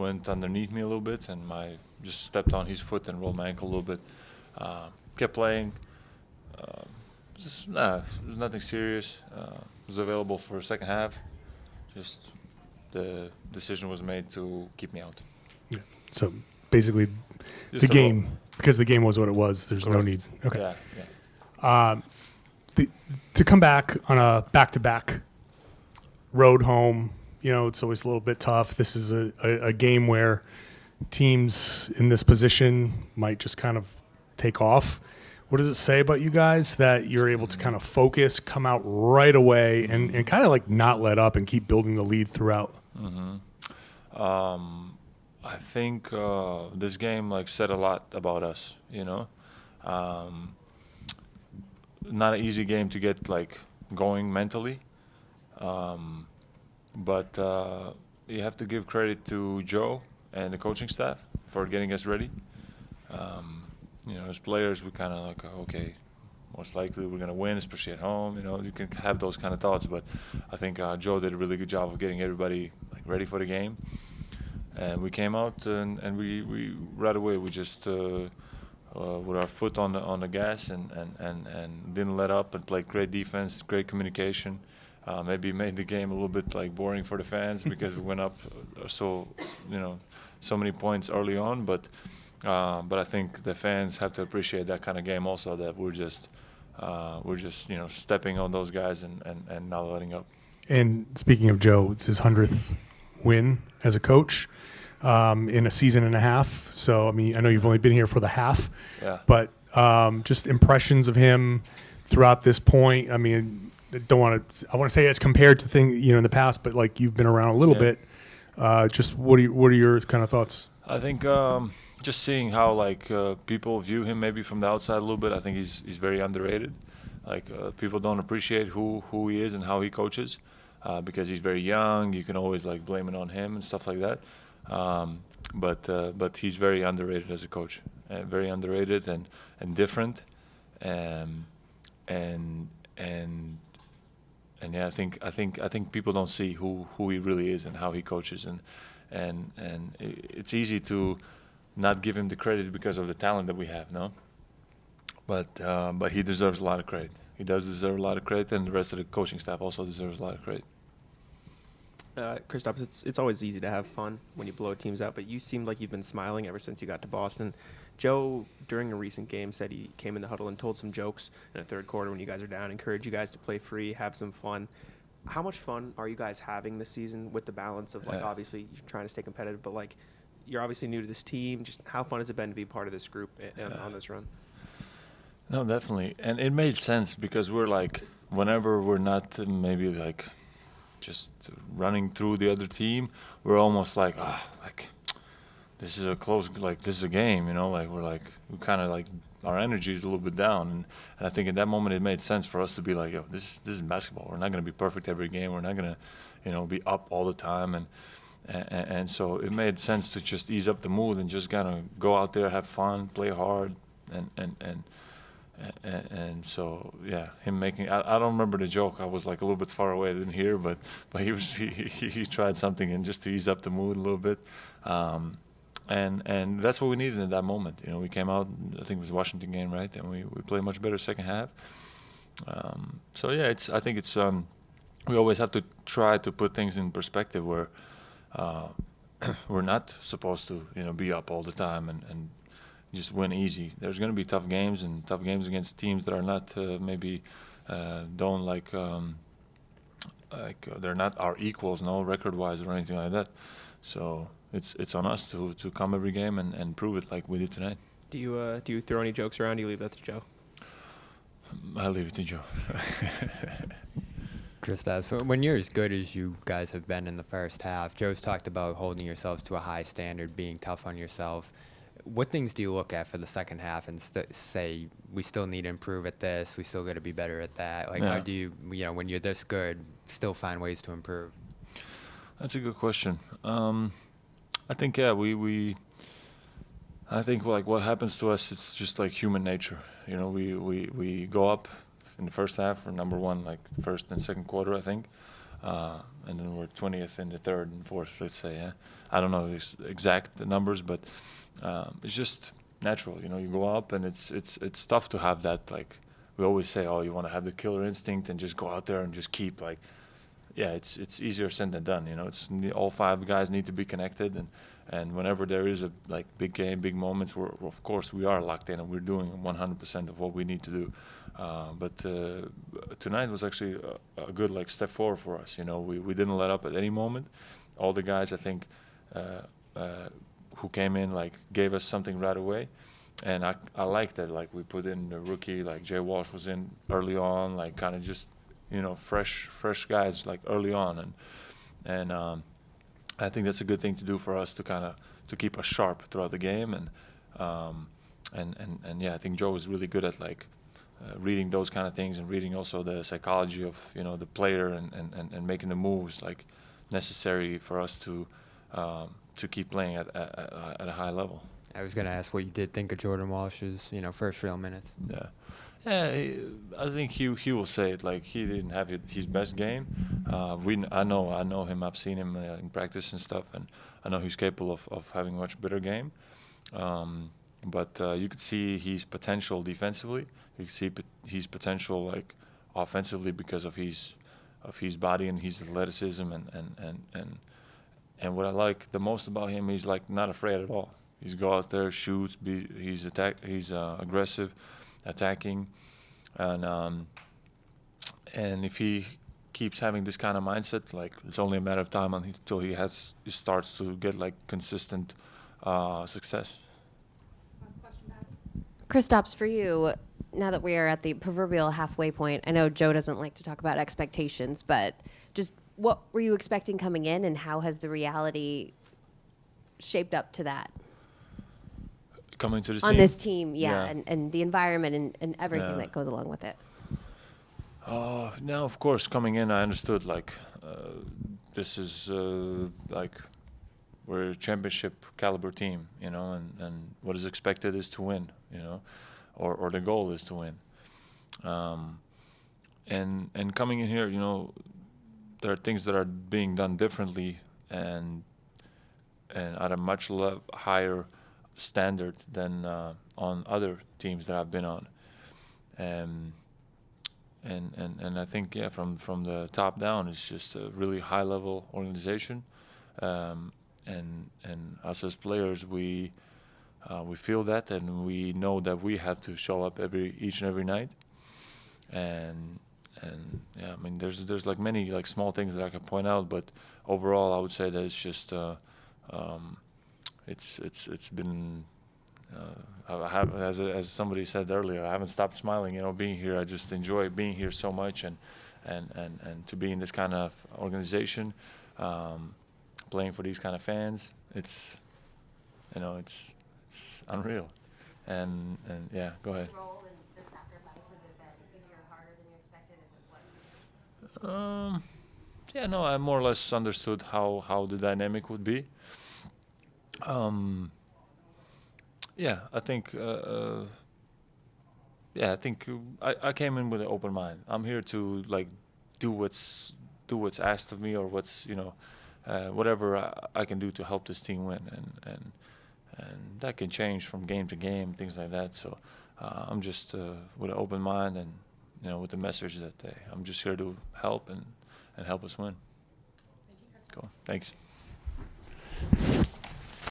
went underneath me a little bit, and just stepped on his foot and rolled my ankle a little bit. Kept playing. It was nothing serious. Was available for a second half. Just the decision was made to keep me out. Yeah. So basically, Just because the game was what it was, there's Correct. no need. Okay. Yeah. To come back on a back-to-back road home, it's always a little bit tough. This is a game where teams in this position might just kind of take off. What does it say about you guys that you're able to kind of focus, come out right away, and kind of like not let up and keep building the lead throughout? I think this game said a lot about us. Not an easy game to get going mentally, but you have to give credit to Joe and the coaching staff for getting us ready. As players, we kind of okay, most likely we're going to win, especially at home. You can have those kind of thoughts, but I think Joe did a really good job of getting everybody ready for the game. And we came out and we right away we just with our foot on the gas and didn't let up and played great defense, great communication. Maybe made the game a little bit boring for the fans because we went up so many points early on, but I think the fans have to appreciate that kind of game also, that we're just stepping on those guys and not letting up. And speaking of Joe, it's his 100th win as a coach in a season and a half. So I know you've only been here for the half, but just impressions of him throughout this point. I want to say it's compared to things in the past, but you've been around a little bit. Just what are your kind of thoughts? I think just seeing how people view him maybe from the outside a little bit. I think he's very underrated. People don't appreciate who he is and how he coaches because he's very young. You can always blame it on him and stuff like that. But he's very underrated as a coach. Very underrated and different. And yeah, I think people don't see who he really is and how he coaches, and it's easy to not give him the credit because of the talent that we have, no? But he deserves a lot of credit. He does deserve a lot of credit, and the rest of the coaching staff also deserves a lot of credit. Kristaps, it's always easy to have fun when you blow teams out, but you seemed like you've been smiling ever since you got to Boston. Joe, during a recent game, said he came in the huddle and told some jokes in the third quarter when you guys are down, encourage you guys to play free, have some fun. How much fun are you guys having this season with the balance of, obviously you're trying to stay competitive, but you're obviously new to this team. Just how fun has it been to be part of this group on this run? No, definitely. And it made sense because we're whenever we're not maybe just running through the other team, we're almost this is a close, this is a game, we kind of our energy is a little bit down, and I think in that moment it made sense for us to be yo, this is basketball. We're not going to be perfect every game. We're not going to be up all the time, and so it made sense to just ease up the mood and just kind of go out there, have fun, play hard, and so yeah, him making. I don't remember the joke. I was a little bit far away. I didn't hear, but he tried something and just to ease up the mood a little bit. And that's what we needed in that moment. We came out, I think it was the Washington game, right? And we played much better second half. So yeah, I think it's we always have to try to put things in perspective where we're not supposed to be up all the time and just win easy. There's going to be tough games against teams that are not maybe don't they're not our equals, no, record-wise or anything like that. So it's on us to come every game and prove it like we did tonight. Do you throw any jokes around? Do you leave that to Joe? I leave it to Joe. Kristaps, when you're as good as you guys have been in the first half, Joe's talked about holding yourselves to a high standard, being tough on yourself. What things do you look at for the second half and say, we still need to improve at this, we still got to be better at that? How do you, when you're this good, still find ways to improve? That's a good question. I think, I think what happens to us, it's just human nature. We go up in the first half, we're number one, first and second quarter, I think. and then we're 20th in the third and fourth, let's say. Yeah? I don't know the exact numbers, but it's just natural. You know, you go up, and it's tough to have that. Like we always say, oh, you want to have the killer instinct and just go out there and just keep like. Yeah, it's easier said than done. You know, all 5 guys need to be connected, and whenever there is a like big game, big moments, of course we are locked in and we're doing 100% of what we need to do. But tonight was actually a good like step forward for us. You know, we didn't let up at any moment. All the guys I think who came in like gave us something right away, and I like that. Like we put in the rookie, like Jay Walsh was in early on, like kind of just. You know, fresh guys like early on, and I think that's a good thing to do for us to keep us sharp throughout the game, and yeah, I think Joe is really good at like reading those kind of things and reading also the psychology of the player and making the moves like necessary for us to keep playing at a high level. I was going to ask what you did think of Jordan Walsh's first real minutes. Yeah. Yeah, I think he will say it. Like he didn't have his best game. I know him. I've seen him in practice and stuff, and I know he's capable of having a much better game. But you could see his potential defensively. You could see his potential like offensively because of his body and his athleticism and what I like the most about him, he's like not afraid at all. He's go out there, shoots. He's aggressive. Attacking, and if he keeps having this kind of mindset, like it's only a matter of time until he starts to get like consistent success. Last question, Kristaps, for you, now that we are at the proverbial halfway point, I know Joe doesn't like to talk about expectations, but just what were you expecting coming in, and how has the reality shaped up to that? Coming to on team? this team, and the environment and everything that goes along with it. Now, of course, coming in, I understood like this is like we're a championship caliber team, and what is expected is to win, or the goal is to win. And coming in here, there are things that are being done differently and at a much higher standard than on other teams that I've been on, and I think from the top down it's just a really high level organization, and us as players we feel that, and we know that we have to show up each and every night, and yeah, I mean there's like many like small things that I can point out, but overall I would say that it's just it's been I have, as somebody said earlier, I haven't stopped smiling, being here. I just enjoy being here so much, and to be in this kind of organization, playing for these kind of fans, it's unreal, and yeah, go ahead. Role and the sacrifices have been easier, harder than you expected. Is it what? Yeah, no, I more or less understood how the dynamic would be. Yeah, I think. I think I came in with an open mind. I'm here to like do what's asked of me, or what's whatever I can do to help this team win, and that can change from game to game, things like that. So I'm just with an open mind, and with the message that I'm just here to help and help us win. Thank you, Kristaps. Cool. Thanks.